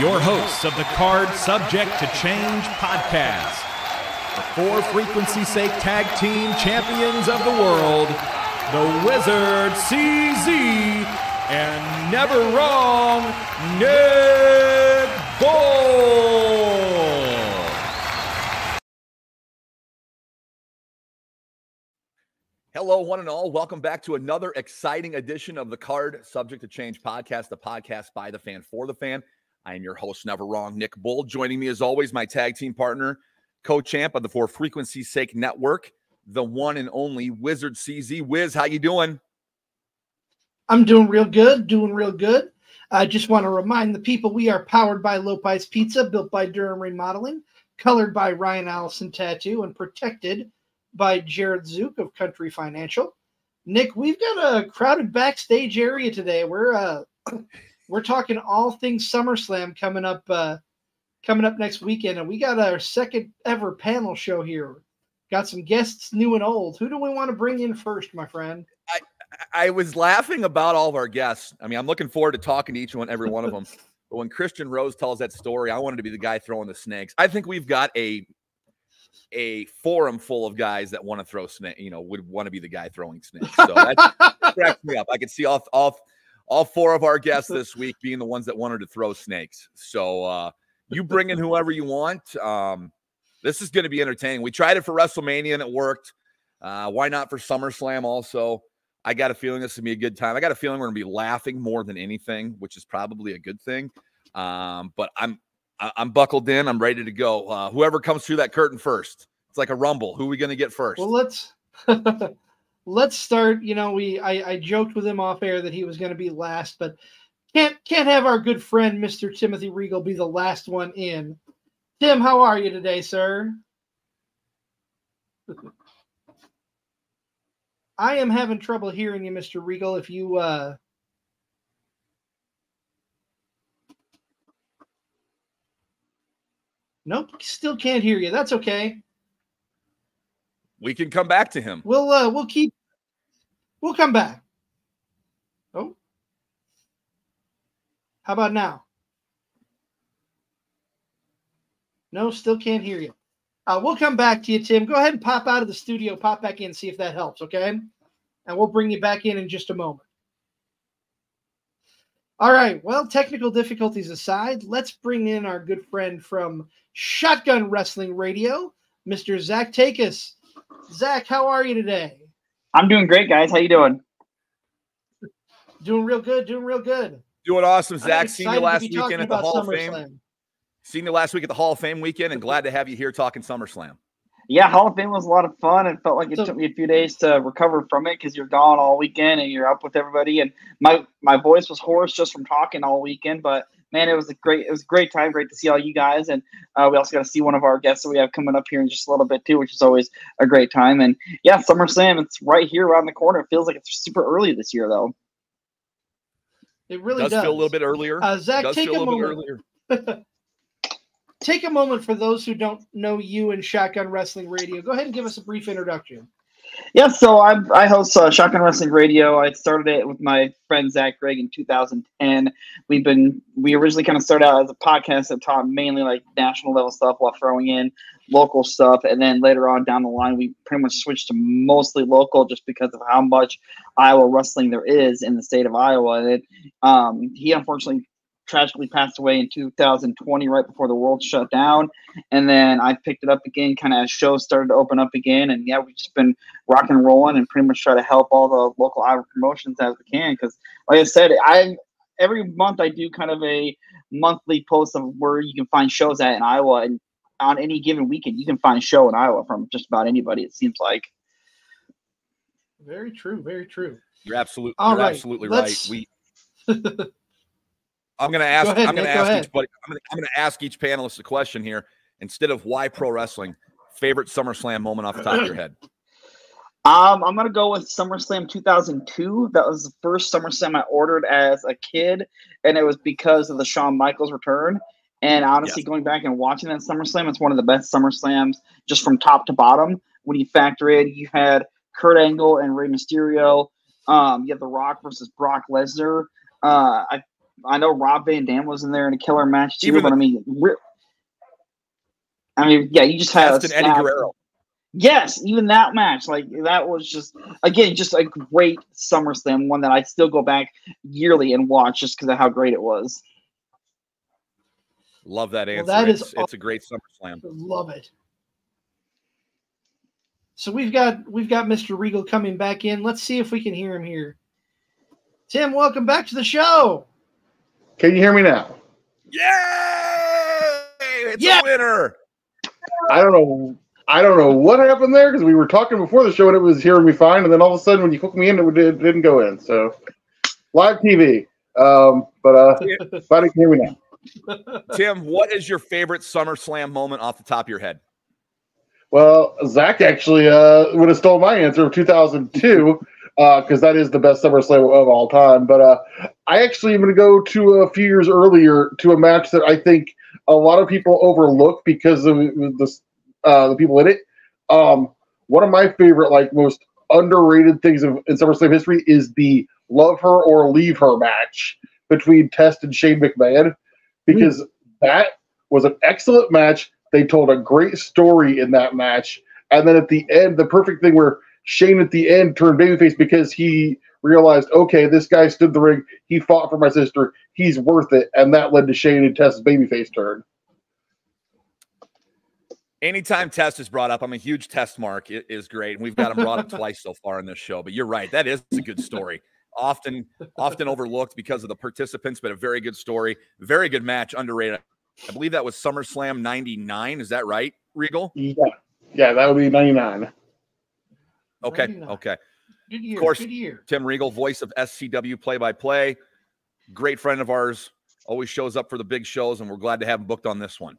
your hosts of the Card Subject to Change podcast, the For Frequency's Sake Tag Team Champions of the World, the Wizard CZ, and never wrong, Nick Bull. Hello, one and all. Welcome back to another exciting edition of the Card Subject to Change podcast, the podcast by the fan for the fan. I am your host, never wrong, Nick Bull. Joining me, as always, my tag team partner, co-champ of the For Frequency's Sake Network, the one and only Wizard CZ. Wiz, how you doing? I'm doing real good, I just want to remind the people we are powered by Lopez Pizza, built by Durham Remodeling, colored by Ryan Allison Tattoo, and protected by Jared Zook of Country Financial. Nick, we've got a crowded backstage area today. We're talking all things SummerSlam coming up next weekend, and we got our second ever panel show here. Got some guests, new and old. Who do we want to bring in first, my friend? I was laughing about all of our guests. I mean, I'm looking forward to talking to every one of them. But when Christian Rose tells that story, I wanted to be the guy throwing the snakes. I think we've got a forum full of guys that want to throw snakes, would want to be the guy throwing snakes. So that cracks me up. I could see all four of our guests this week being the ones that wanted to throw snakes. So you bring in whoever you want. This is going to be entertaining. We tried it for WrestleMania and it worked. Why not for SummerSlam also? I got a feeling this is going to be a good time. I got a feeling we're going to be laughing more than anything, which is probably a good thing. But I'm buckled in. I'm ready to go. Whoever comes through that curtain first. It's like a rumble. Who are we going to get first? Well, let's start. I joked with him off air that he was going to be last, but can't have our good friend Mr. Timothy Regal be the last one in. Tim, how are you today, sir? I am having trouble hearing you, Mr. Regal. If you Nope, still can't hear you. That's okay. We can come back to him. We'll come back. Oh. How about now? No, still can't hear you. We'll come back to you, Tim. Go ahead and pop out of the studio, pop back in, see if that helps, okay? And we'll bring you back in just a moment. All right, well, technical difficulties aside, let's bring in our good friend from Shotgun Wrestling Radio, Mr. Zach Takis. Zach, how are you today? I'm doing great, guys. How you doing? Doing real good. Doing awesome, Zach. Seen you last weekend at the Hall of Fame. Slam. Seen you last week at the Hall of Fame weekend, and glad to have you here talking SummerSlam. Yeah, Hall of Fame was a lot of fun. It felt like it took me a few days to recover from it because you're gone all weekend and you're up with everybody. And my voice was hoarse just from talking all weekend. But man, it was a great time. Great to see all you guys, and we also got to see one of our guests that we have coming up here in just a little bit too, which is always a great time. And yeah, SummerSlam, it's right here around the corner. It feels like it's super early this year, though. It really does. Feel a little bit earlier. Zach, take a moment. Take a moment for those who don't know you and Shotgun Wrestling Radio. Go ahead and give us a brief introduction. Yeah, so I host Shotgun Wrestling Radio. I started it with my friend Zach Gregg in 2010. We originally kind of started out as a podcast that taught mainly like national level stuff while throwing in local stuff, and then later on down the line, we pretty much switched to mostly local just because of how much Iowa wrestling there is in the state of Iowa. And he unfortunately tragically passed away in 2020, right before the world shut down. And then I picked it up again, kind of as shows started to open up again. And yeah, we've just been rocking and rolling and pretty much try to help all the local Iowa promotions as we can. Because like I said, every month I do kind of a monthly post of where you can find shows at in Iowa. And on any given weekend, you can find a show in Iowa from just about anybody, it seems like. Very true. Very true. You're absolutely right. I'm going to ask each panelist a question here. Instead of why pro wrestling, favorite SummerSlam moment off the top of your head. I'm going to go with SummerSlam 2002. That was the first SummerSlam I ordered as a kid, and it was because of the Shawn Michaels return. And honestly, Going back and watching that SummerSlam, it's one of the best SummerSlams just from top to bottom. When you factor in, you had Kurt Angle and Rey Mysterio. You have The Rock versus Brock Lesnar. I know Rob Van Dam was in there in a killer match too. Even but yeah, you just had Test and Eddie Guerrero. Yes, even that match, like that was just again just a great SummerSlam, one that I still go back yearly and watch just because of how great it was. Love that answer. Well, it's a great SummerSlam. Love it. So we've got Mr. Regal coming back in. Let's see if we can hear him here. Tim, welcome back to the show. Can you hear me now? Yay! It's a winner. I don't know what happened there because we were talking before the show and it was hearing me fine, and then all of a sudden when you hooked me in, it didn't go in. So live TV, but glad you can hear me now. Tim, what is your favorite SummerSlam moment off the top of your head? Well, Zach actually would have stole my answer of 2002 because that is the best SummerSlam of all time. But I actually am going to go to a few years earlier to a match that I think a lot of people overlook because of the people in it. One of my favorite, most underrated things in SummerSlam history is the Love Her or Leave Her match between Test and Shane McMahon, because that was an excellent match. They told a great story in that match. And then at the end, the perfect thing where Shane at the end turned babyface because he realized, okay, this guy stood the ring. He fought for my sister. He's worth it. And that led to Shane and Test's babyface turn. Anytime Test is brought up, I'm a huge Test mark. It is great. And we've got him brought up twice so far in this show. But you're right. That is a good story. Often overlooked because of the participants, but a very good story. Very good match, underrated. I believe that was SummerSlam 99. Is that right, Regal? Yeah, that would be 99. Okay, 99. okay. Good year, of course, good year. Tim Regal, voice of SCW play-by-play. Great friend of ours. Always shows up for the big shows, and we're glad to have him booked on this one.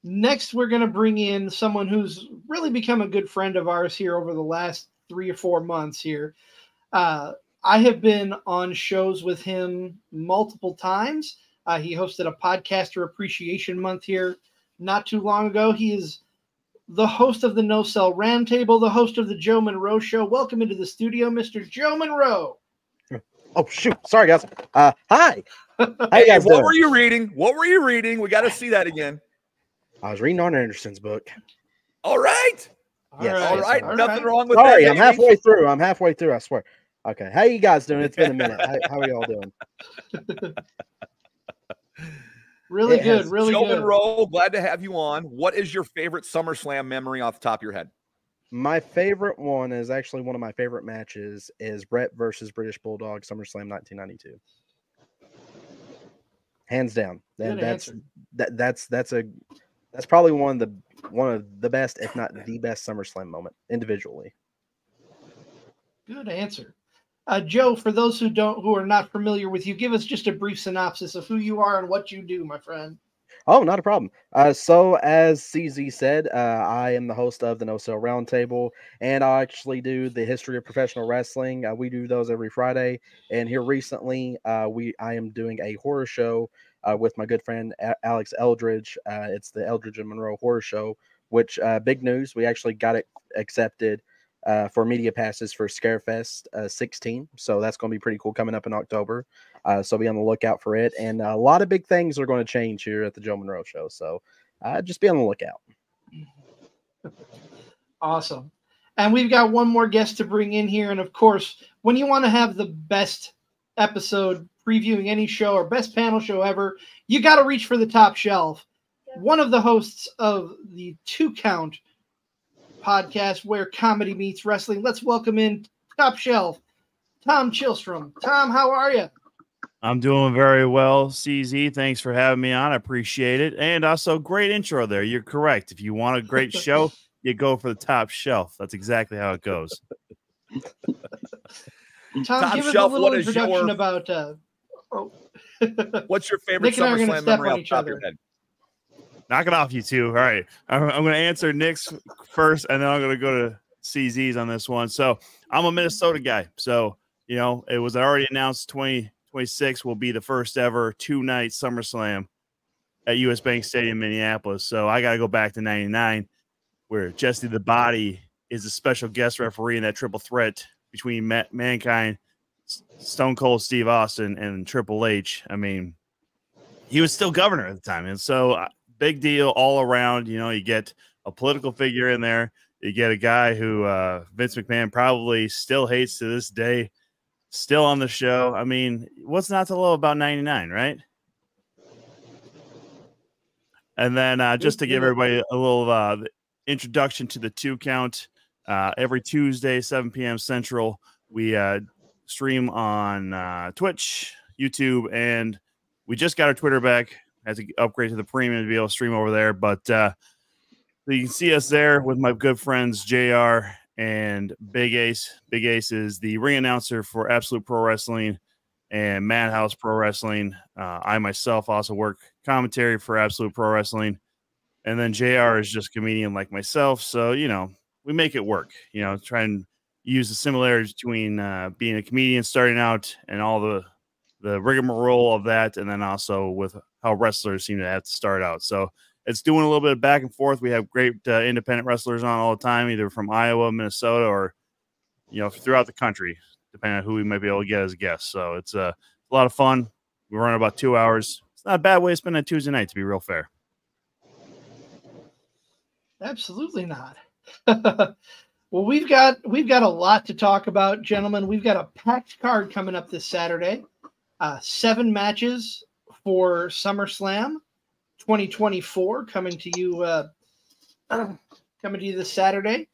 Next, we're going to bring in someone who's really become a good friend of ours here over the last 3 or 4 months here. I have been on shows with him multiple times. He hosted a Podcaster Appreciation Month here not too long ago. He is the host of the No Cell Roundtable, the host of the Joe Monroe Show. Welcome into the studio, Mr. Joe Monroe. Oh, shoot. Sorry, guys. Hi. How you guys what doing? were you reading? What were you reading? We got to see that again. I was reading Arn Anderson's book. All right. Yes, All right. all Nothing right. wrong with Sorry, that. I'm halfway through. I swear. Okay. How you guys doing? It's been a minute. How are y'all doing? Really It good, has- really Joe good. Monroe, glad to have you on. What is your favorite SummerSlam memory off the top of your head? My favorite one is actually one of my favorite matches is Brett versus British Bulldog SummerSlam 1992. Hands down. Good answer. That's probably one of the best, if not the best SummerSlam moment individually. Good answer. Joe, for those who are not familiar with you, give us just a brief synopsis of who you are and what you do, my friend. Oh, not a problem. So as CZ said, I am the host of the No Cell Roundtable, and I actually do the history of professional wrestling. We do those every Friday, and here recently, I am doing a horror show with my good friend Alex Eldridge. It's the Eldridge and Monroe Horror Show, which big news. We actually got it accepted for media passes for Scarefest 16. So that's going to be pretty cool coming up in October. So be on the lookout for it. And a lot of big things are going to change here at the Joe Monroe Show. So just be on the lookout. Awesome. And we've got one more guest to bring in here. And of course, when you want to have the best episode previewing any show or best panel show ever, you got to reach for the top shelf. One of the hosts of the 2 Count podcast where comedy meets wrestling. Let's welcome in Top Shelf, Tom Chilstrom. Tom, how are you? I'm doing very well, CZ. Thanks for having me on. I appreciate it. And also, great intro there. You're correct. If you want a great show, you go for the top shelf. That's exactly how it goes. Tom, Top give us Shelf, a little what is introduction your- about What's your favorite Nick and I are gonna SummerSlam step memory on off the each top of other. your head? Knock it off, you two. All right. I'm going to answer Nick's first, and then I'm going to go to CZ's on this one. So I'm a Minnesota guy. So, it was already announced 2026 will be the first ever 2-night SummerSlam at US Bank Stadium, Minneapolis. So I got to go back to 99, where Jesse the Body is a special guest referee in that triple threat between Mankind, Stone Cold Steve Austin and Triple H, I mean, he was still governor at the time. And so big deal all around. You know, you get a political figure in there. You get a guy who Vince McMahon probably still hates to this day, still on the show. I mean, what's not to love about 99, right? And then just to give everybody a little introduction to the 2 count, every Tuesday, 7 p.m. Central, we stream on Twitch, YouTube, and we just got our Twitter back. Had to upgrade to the premium to be able to stream over there. But you can see us there with my good friends JR and Big Ace. Big Ace is the ring announcer for Absolute Pro Wrestling and Madhouse Pro Wrestling. I myself also work commentary for Absolute Pro Wrestling. And then JR is just a comedian like myself. So, you know, we make it work, you know, try and use the similarities between being a comedian starting out and all the rigmarole of that. And then also with how wrestlers seem to have to start out. So it's doing a little bit of back and forth. We have great independent wrestlers on all the time, either from Iowa, Minnesota, or, you know, throughout the country, depending on who we might be able to get as guests. So it's a lot of fun. We run about 2 hours. It's not a bad way to spend a Tuesday night, to be real fair. Absolutely not. Well, we've got a lot to talk about, gentlemen. We've got a packed card coming up this Saturday. 7 matches for SummerSlam 2024 coming to you this Saturday.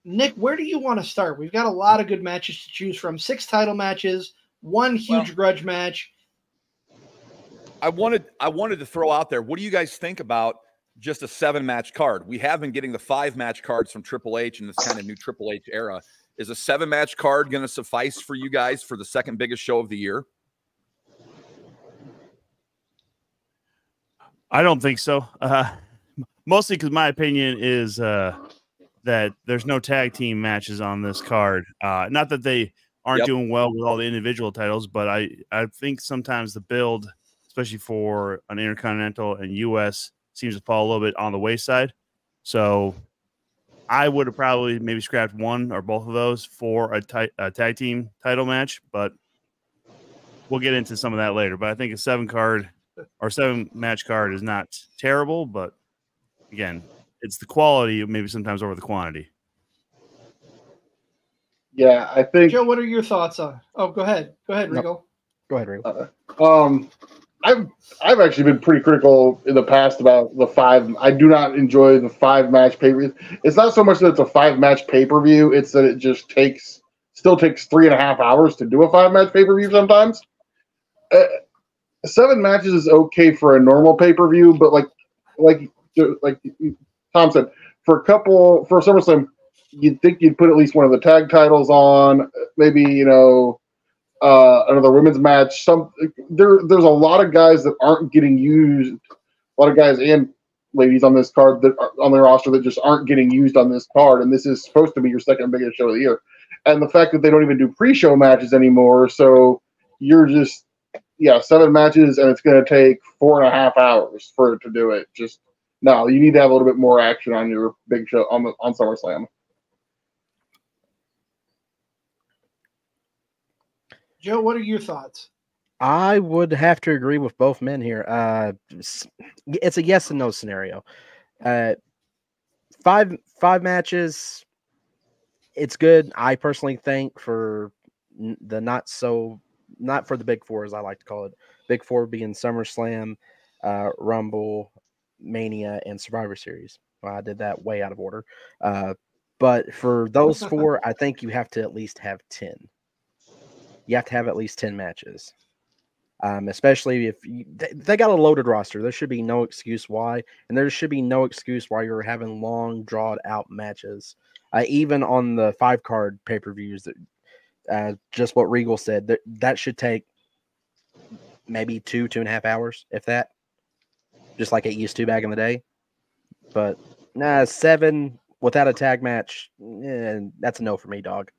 Nick, where do you want to start? We've got a lot of good matches to choose from. 6 title matches, 1 huge grudge match. I wanted to throw out there, what do you guys think about just a 7-match card? We have been getting the 5-match cards from Triple H in this kind of new Triple H era. Is a 7-match card going to suffice for you guys for the second biggest show of the year? I don't think so. Mostly because my opinion is that there's no tag team matches on this card. Not that they aren't doing well with all the individual titles, but I think sometimes the build, especially for an Intercontinental and U.S., seems to fall a little bit on the wayside. So I would have probably maybe scrapped one or both of those for a tag team title match, but we'll get into some of that later. But I think a 7-match card is not terrible, but again, it's the quality maybe sometimes over the quantity. Yeah, I think. Joe, what are your thoughts on? Oh, go ahead. Go ahead, Regal. Go ahead, Regal. I've actually been pretty critical in the past about the 5. I do not enjoy the 5-match pay-per-view. It's not so much that it's a 5-match pay-per-view; it's that it just still takes 3.5 hours to do a 5-match pay-per-view sometimes. 7 matches is okay for a normal pay-per-view, but like Tom said, for SummerSlam, you'd think you'd put at least one of the tag titles on, maybe, you know, another women's match. There's a lot of guys that aren't getting used, a lot of guys and ladies on this card that are on their roster that just aren't getting used on this card, and this is supposed to be your second biggest show of the year. And the fact that they don't even do pre-show matches anymore, so you're just 7 matches, and it's going to take 4.5 hours for it to do it. Just no, you need to have a little bit more action on your big show on SummerSlam. Joe, what are your thoughts? I would have to agree with both men here. It's a yes and no scenario. 5 matches, it's good. I personally think for the not for the big 4, as I like to call it. Big 4 being SummerSlam, Rumble, Mania, and Survivor Series. Well, I did that way out of order. But for those 4, I think you have to at least have 10. You have to have at least 10 matches. Especially if they got a loaded roster. There should be no excuse why. And there should be no excuse why you're having long, drawn out matches. Even on the 5-card pay-per-views, just what Regal said, that should take maybe 2.5 hours, if that. Just like it used to back in the day. But 7 without a tag match, that's a no for me, dog.